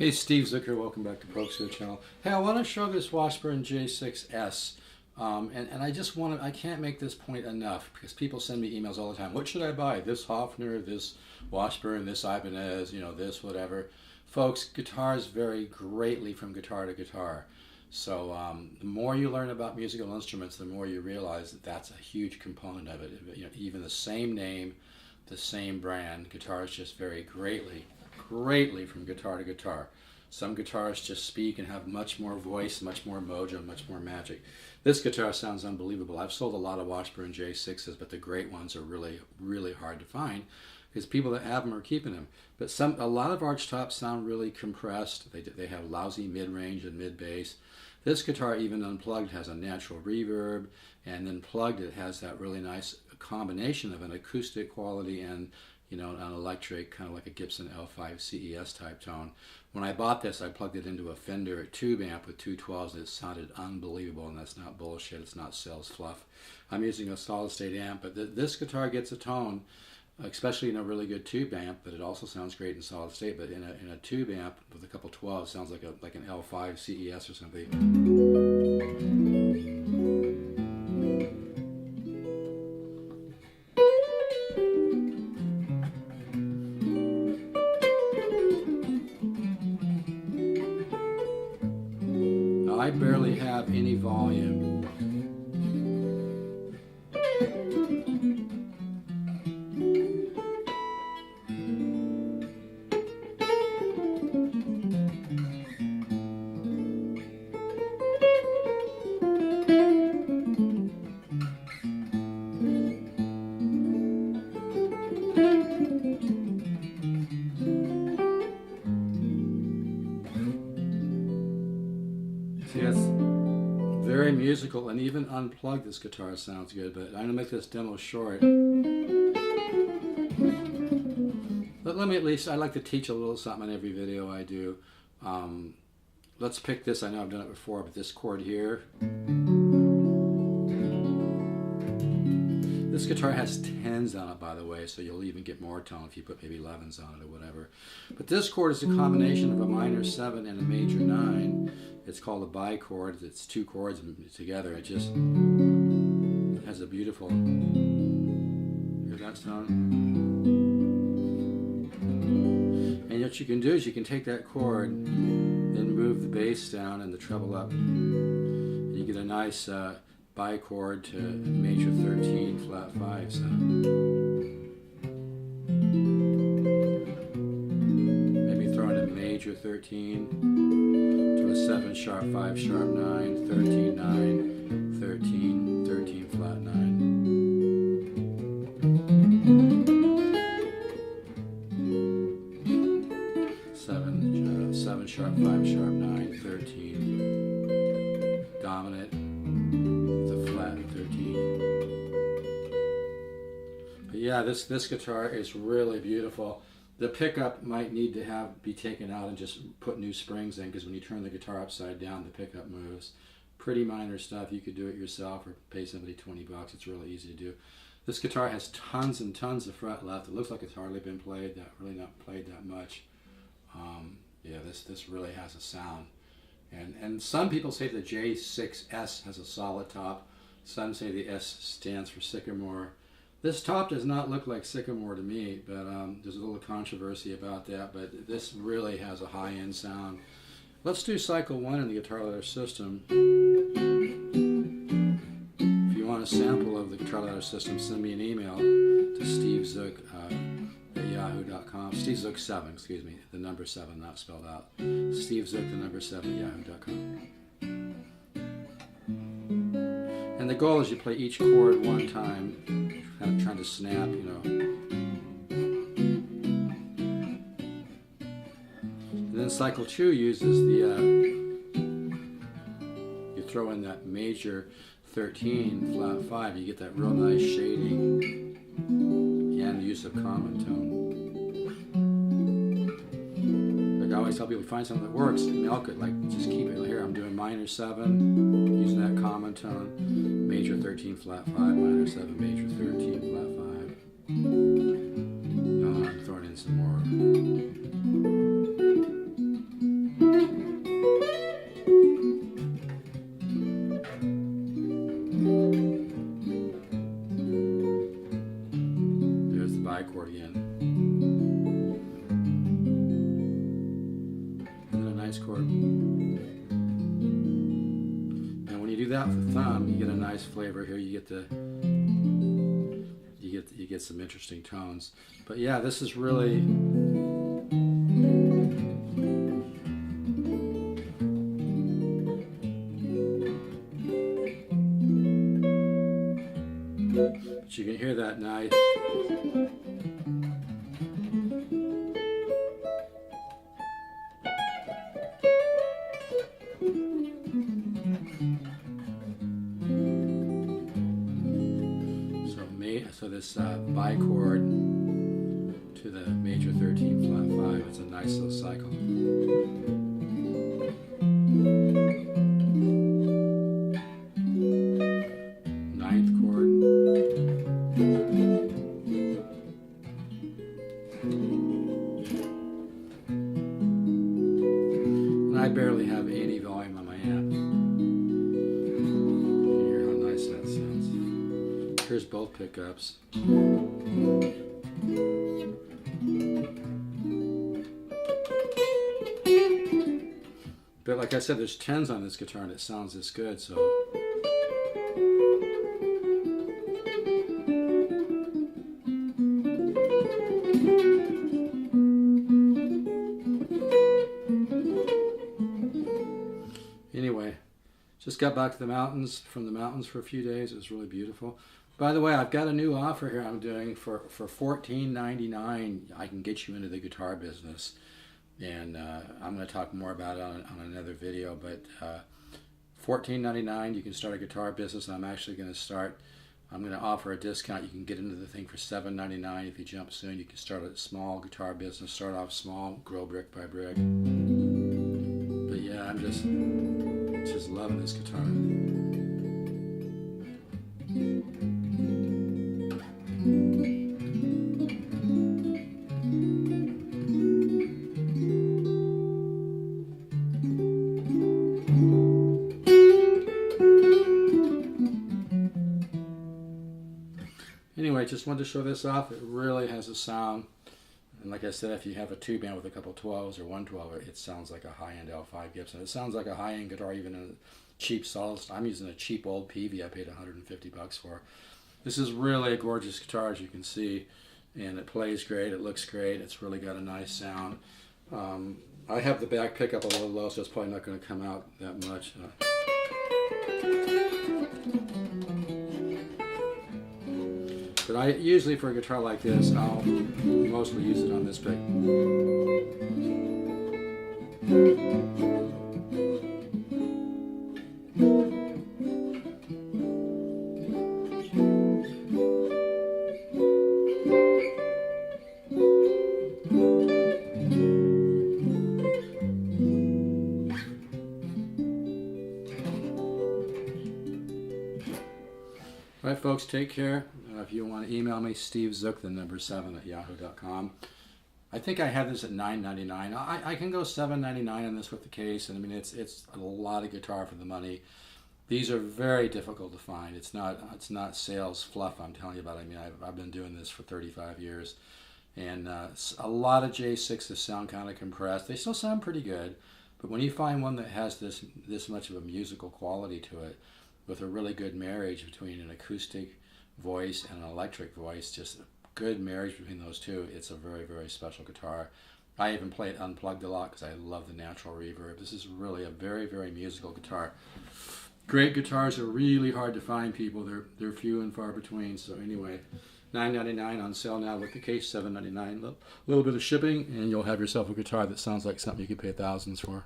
Hey, Steve Zucker, welcome back to Brooks channel. Hey, I want to show this Washburn J6S, and I just want to, I can't make this point enough because people send me emails all the time. What should I buy? This Hofner, this Washburn, this Ibanez, you know, this whatever. Folks, guitars vary greatly from guitar to guitar. So the more you learn about musical instruments, the more you realize that that's a huge component of it. You know, even the same name, the same brand, guitars just vary greatly from guitar to guitar. Some guitars just speak and have much more voice, much more mojo, much more magic. This guitar sounds unbelievable. I've sold a lot of Washburn J6s, but the great ones are really, really hard to find because people that have them are keeping them. But a lot of archtops sound really compressed. They have lousy mid-range and mid-bass. This guitar, even unplugged, has a natural reverb, and then plugged it has that really nice combination of an acoustic quality and, you know, an electric, kind of like a Gibson L5 CES type tone. When I bought this, I plugged it into a Fender tube amp with 212s, and it sounded unbelievable, and that's not bullshit, it's not sales fluff. I'm using a solid state amp, but this guitar gets a tone, especially in a really good tube amp, but it also sounds great in solid state, but in a tube amp with a couple 12s, sounds like an L5 CES or something. I barely have any volume. See, it's very musical, and even unplugged this guitar sounds good, but I'm going to make this demo short. But let me at least, I like to teach a little something in every video I do. Let's pick this, I know I've done it before, but this chord here. This guitar has 10s on it, by the way, so you'll even get more tone if you put maybe 11s on it or whatever. But this chord is a combination of a minor 7 and a major 9. It's called a bichord. It's two chords together. It just has a beautiful, hear that sound? And what you can do is you can take that chord, then move the bass down and the treble up, and you get a nice bichord to major 13 flat 5 sound. Maybe throw in a major 13 to a 7 sharp 5 sharp 9, 13 9, 13 13 flat 9. Seven sharp 5 sharp 9, 13 dominant. But yeah, this guitar is really beautiful. The pickup might need to be taken out and just put new springs in, because when you turn the guitar upside down, the pickup moves. Pretty minor stuff. You could do it yourself or pay somebody 20 bucks. It's really easy to do. This guitar has tons and tons of fret left. It looks like it's hardly been played, really not played that much. Yeah, this really has a sound. And some people say the J6S has a solid top. Some say the S stands for sycamore. This top does not look like sycamore to me, but there's a little controversy about that. But this really has a high-end sound. Let's do cycle 1 in the guitar ladder system. If you want a sample of the guitar ladder system, send me an email to stevezook@yahoo.com. stevezook7, excuse me, the number 7, not spelled out. stevezook, the number 7, yahoo.com. And the goal is you play each chord one time, kind of trying to snap, you know. And then cycle 2 uses you throw in that major 13 flat 5, you get that real nice shading and use of common tone. Like I always tell people, find something that works, milk it, like just keep it here. I'm doing minor 7, using that common tone, major 13 flat 5, minor 7, major 13 flat 5. I'm throwing in some more. nice chord. And when you do that with the thumb, you get a nice flavor here. You get some interesting tones. But yeah, this is really but you can hear that nice. So this bichord to the major 13 flat 5, it's a nice little cycle. Ninth chord. And I barely have any volume on my amp. You hear how nice that sounds. Here's both pickups. But like I said, there's 10s on this guitar and it sounds this good, so. Anyway, just got back to the mountains, from the mountains for a few days. It was really beautiful. By the way, I've got a new offer here I'm doing for $14.99. I can get you into the guitar business. And I'm going to talk more about it on another video. But $14.99, you can start a guitar business. And I'm actually going to offer a discount. You can get into the thing for $7.99. If you jump soon, you can start a small guitar business. Start off small, grow brick by brick. But yeah, I'm just loving this guitar. Anyway, just wanted to show this off. It really has a sound. And like I said, if you have a 2-band with a couple 12s or 112, it sounds like a high-end L5 Gibson. It sounds like a high-end guitar, even in a cheap solid. I'm using a cheap old PV I paid $150 for. This is really a gorgeous guitar, as you can see. And it plays great, it looks great, it's really got a nice sound. I have the back pickup a little low, so it's probably not going to come out that much. But I usually, for a guitar like this, I'll mostly use it on this pick. All right, folks, take care. If you want to email me, Steve Zook, the number 7 @yahoo.com. I think I have this at $9.99. I can go $7.99 on this with the case, and I mean it's a lot of guitar for the money. These are very difficult to find. It's not sales fluff I'm telling you about. I mean I've been doing this for 35 years, and a lot of J6s sound kind of compressed. They still sound pretty good, but when you find one that has this much of a musical quality to it, with a really good marriage between an acoustic voice and an electric voice, just a good marriage between those two, it's a very, very special guitar. I even play it unplugged a lot because I love the natural reverb. This is really a very, very musical guitar. Great guitars are really hard to find, people. They're few and far between. So anyway, $9.99 on sale now with the case, $7.99. A little bit of shipping, and you'll have yourself a guitar that sounds like something you could pay thousands for.